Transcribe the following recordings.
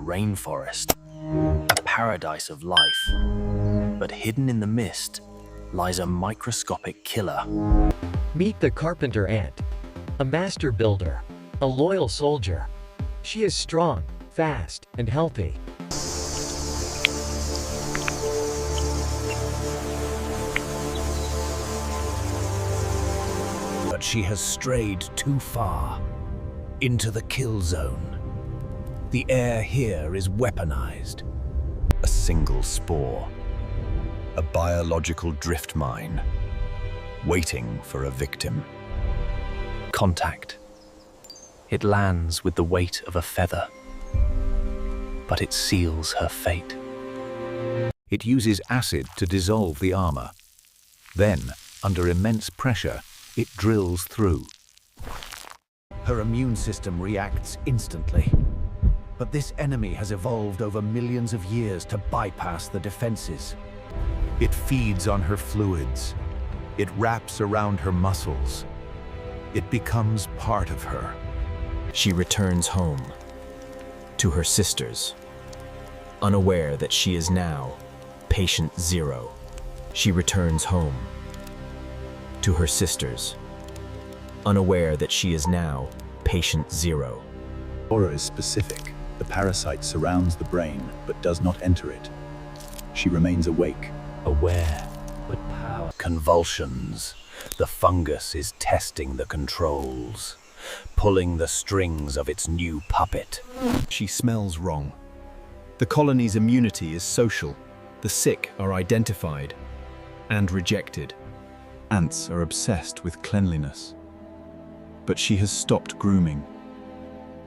rainforest, a paradise of life. But hidden in the mist lies a microscopic killer. Meet the carpenter ant, a master builder, a loyal soldier. She is strong, fast, and healthy. But she has strayed too far into the kill zone. The air here is weaponized. A single spore, a biological drift mine, waiting for a victim. Contact. It lands with the weight of a feather, but it seals her fate. It uses acid to dissolve the armor. Then, under immense pressure, it drills through. Her immune system reacts instantly. But this enemy has evolved over millions of years to bypass the defenses. It feeds on her fluids. It wraps around her muscles. It becomes part of her. She returns home to her sisters, unaware that she is now patient zero. She returns home to her sisters, unaware that she is now patient zero. Aura is specific. The parasite surrounds the brain, but does not enter it. She remains awake. Aware, but power. Convulsions. The fungus is testing the controls, pulling the strings of its new puppet. She smells wrong. The colony's immunity is social. The sick are identified and rejected. Ants are obsessed with cleanliness. But she has stopped grooming.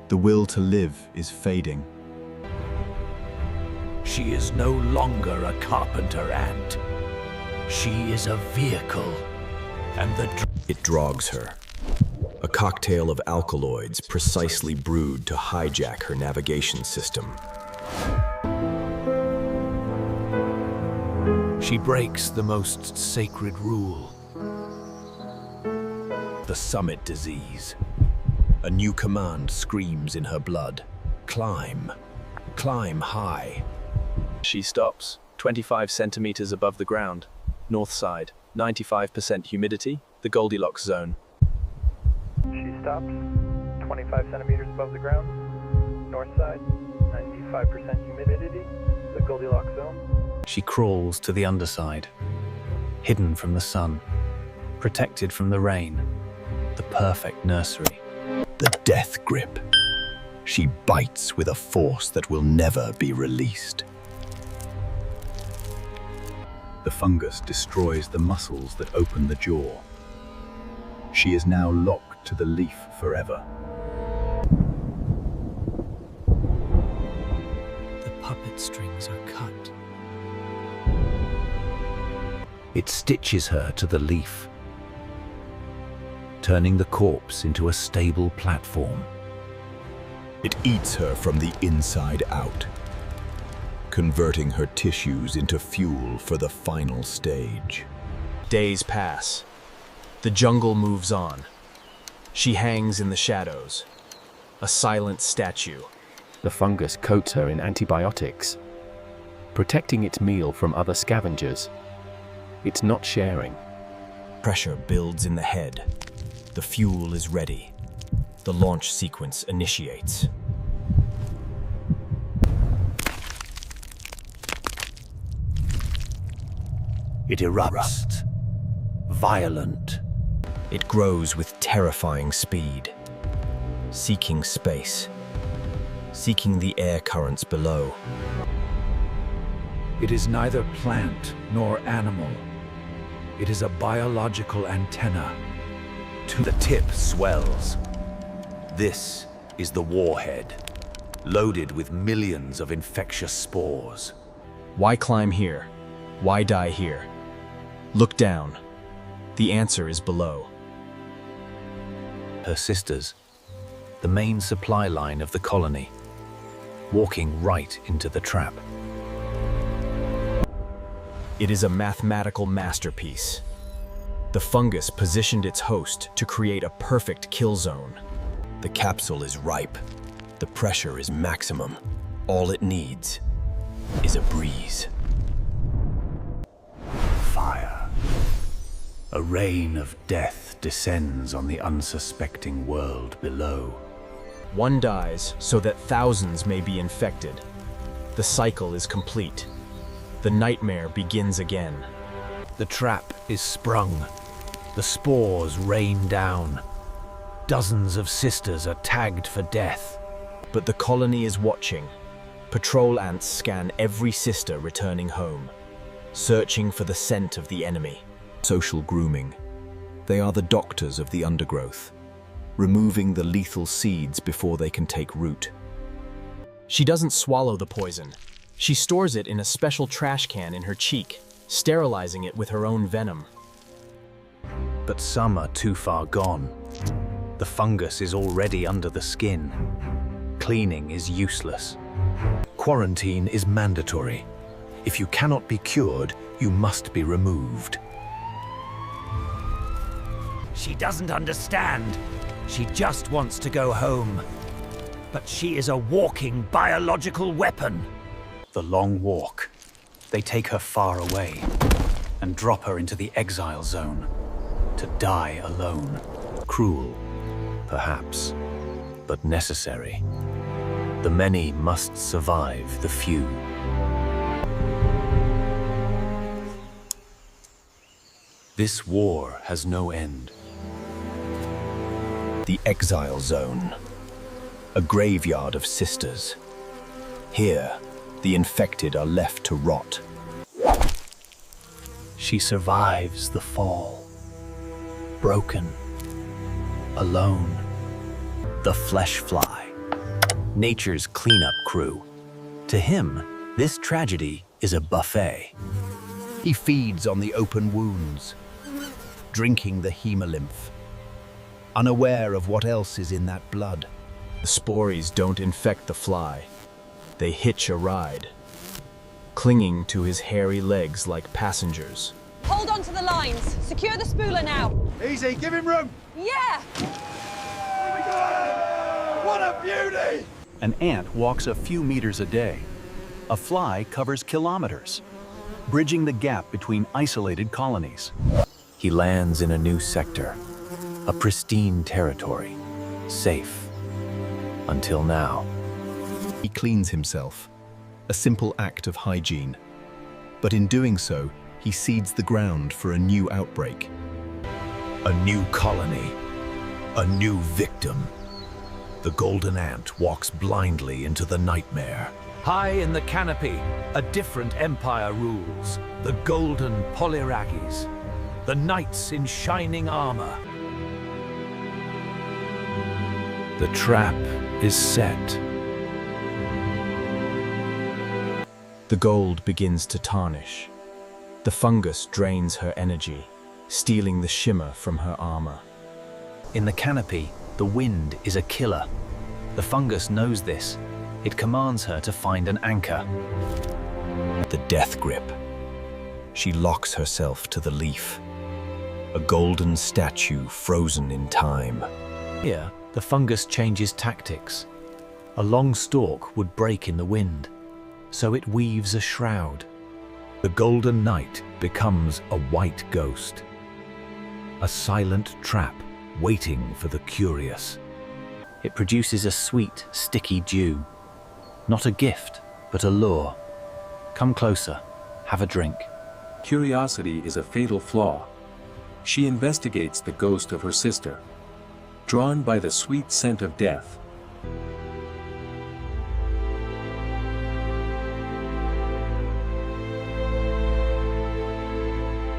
The will to live is fading. She is no longer a carpenter ant. She is a vehicle, and It drogs her. A cocktail of alkaloids precisely brewed to hijack her navigation system. She breaks the most sacred rule. The summit disease. A new command screams in her blood. Climb. Climb high. She stops, 25 centimeters above the ground. North side, 95% humidity, the Goldilocks zone. She stops, 25 centimeters above the ground. North side, 95% humidity, the Goldilocks zone. She crawls to the underside, hidden from the sun, protected from the rain, the perfect nursery. The death grip. She bites with a force that will never be released. The fungus destroys the muscles that open the jaw. She is now locked to the leaf forever. The puppet strings are cut. It stitches her to the leaf, turning the corpse into a stable platform. It eats her from the inside out, converting her tissues into fuel for the final stage. Days pass. The jungle moves on. She hangs in the shadows, a silent statue. The fungus coats her in antibiotics, protecting its meal from other scavengers. It's not sharing. Pressure builds in the head. The fuel is ready. The launch sequence initiates. It erupts, violent. It grows with terrifying speed, seeking space, seeking the air currents below. It is neither plant nor animal. It is a biological antenna. The tip swells. This is the warhead, loaded with millions of infectious spores. Why climb here? Why die here? Look down. The answer is below. Her sisters, the main supply line of the colony, walking right into the trap. It is a mathematical masterpiece. The fungus positioned its host to create a perfect kill zone. The capsule is ripe. The pressure is maximum. All it needs is a breeze. Fire. A rain of death descends on the unsuspecting world below. One dies so that thousands may be infected. The cycle is complete. The nightmare begins again. The trap is sprung. The spores rain down. Dozens of sisters are tagged for death. But the colony is watching. Patrol ants scan every sister returning home, searching for the scent of the enemy. Social grooming. They are the doctors of the undergrowth, removing the lethal seeds before they can take root. She doesn't swallow the poison. She stores it in a special trash can in her cheek, sterilizing it with her own venom. But some are too far gone. The fungus is already under the skin. Cleaning is useless. Quarantine is mandatory. If you cannot be cured, you must be removed. She doesn't understand. She just wants to go home. But she is a walking biological weapon. The long walk. They take her far away and drop her into the exile zone to die alone. Cruel, perhaps, but necessary. The many must survive the few. This war has no end. The exile zone. A graveyard of sisters. Here, the infected are left to rot. She survives the fall. Broken. Alone. The flesh fly. Nature's cleanup crew. To him, this tragedy is a buffet. He feeds on the open wounds, drinking the hemolymph, unaware of what else is in that blood. The spores don't infect the fly. They hitch a ride, clinging to his hairy legs like passengers. Hold on to the lines. Secure the spooler now. Easy, give him room. Yeah! What a beauty! An ant walks a few meters a day. A fly covers kilometers, bridging the gap between isolated colonies. He lands in a new sector, a pristine territory, safe. Until now. He cleans himself, a simple act of hygiene. But in doing so, he seeds the ground for a new outbreak. A new colony. A new victim. The golden ant walks blindly into the nightmare. High in the canopy, a different empire rules. The golden polyragis. The knights in shining armor. The trap is set. The gold begins to tarnish. The fungus drains her energy, stealing the shimmer from her armor. In the canopy, the wind is a killer. The fungus knows this. It commands her to find an anchor. The death grip. She locks herself to the leaf. A golden statue frozen in time. Here, the fungus changes tactics. A long stalk would break in the wind, so it weaves a shroud. The golden night becomes a white ghost. A silent trap waiting for the curious. It produces a sweet, sticky dew. Not a gift, but a lure. Come closer, have a drink. Curiosity is a fatal flaw. She investigates the ghost of her sister, drawn by the sweet scent of death.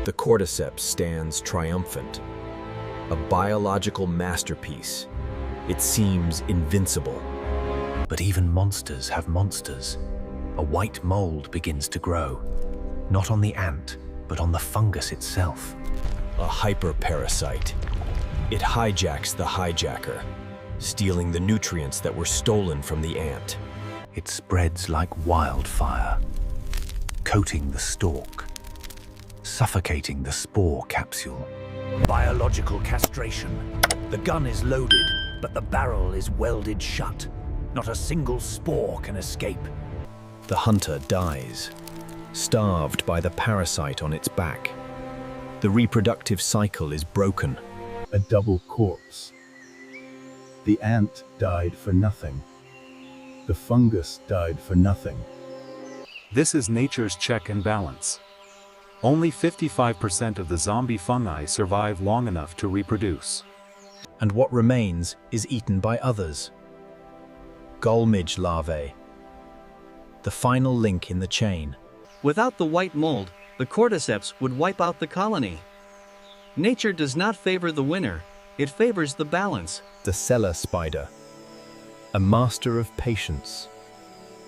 The Cordyceps stands triumphant, a biological masterpiece. It seems invincible. But even monsters have monsters. A white mold begins to grow, not on the ant, but on the fungus itself. A hyperparasite. It hijacks the hijacker, stealing the nutrients that were stolen from the ant. It spreads like wildfire, coating the stalk, suffocating the spore capsule. Biological castration. The gun is loaded, but the barrel is welded shut. Not a single spore can escape. The hunter dies, starved by the parasite on its back. The reproductive cycle is broken. A double corpse. The ant died for nothing. The fungus died for nothing. This is nature's check and balance. Only 55% of the zombie fungi survive long enough to reproduce. And what remains is eaten by others. Gulmidge larvae. The final link in the chain. Without the white mold, the Cordyceps would wipe out the colony. Nature does not favor the winner, it favors the balance. The cellar spider. A master of patience.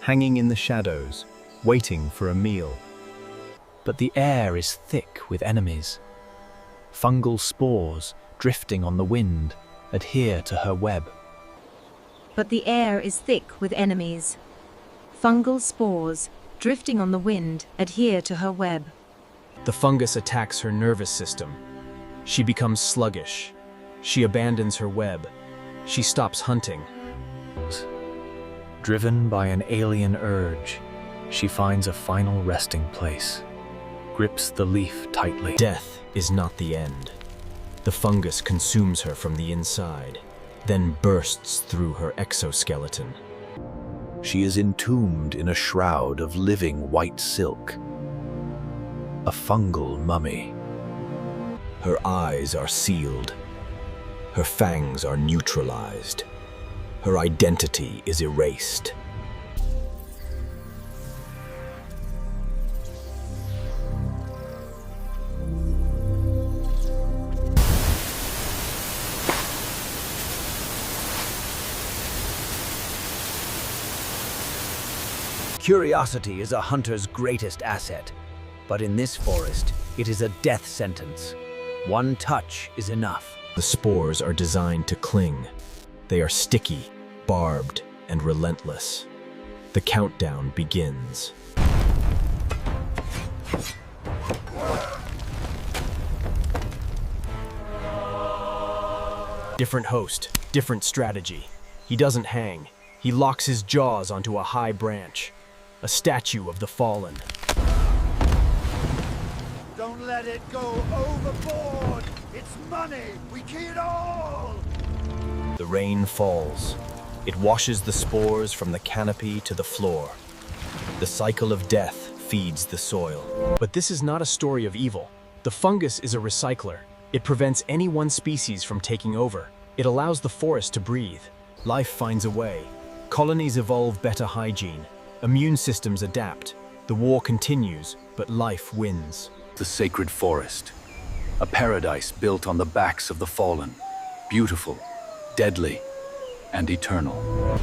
Hanging in the shadows, waiting for a meal. But the air is thick with enemies. Fungal spores, drifting on the wind, adhere to her web. But the air is thick with enemies. Fungal spores, drifting on the wind, adhere to her web. The fungus attacks her nervous system. She becomes sluggish. She abandons her web. She stops hunting. Driven by an alien urge, she finds a final resting place, grips the leaf tightly. Death is not the end. The fungus consumes her from the inside, then bursts through her exoskeleton. She is entombed in a shroud of living white silk. A fungal mummy. Her eyes are sealed. Her fangs are neutralized. Her identity is erased. Curiosity is a hunter's greatest asset, but in this forest, it is a death sentence. One touch is enough. The spores are designed to cling. They are sticky, barbed, and relentless. The countdown begins. Different host, different strategy. He doesn't hang. He locks his jaws onto a high branch. A statue of the fallen. Don't let it go overboard! It's money! We key it all! The rain falls. It washes the spores from the canopy to the floor. The cycle of death feeds the soil. But this is not a story of evil. The fungus is a recycler. It prevents any one species from taking over. It allows the forest to breathe. Life finds a way. Colonies evolve better hygiene. Immune systems adapt. The war continues, but life wins. The sacred forest. A paradise built on the backs of the fallen. Beautiful, deadly, and eternal.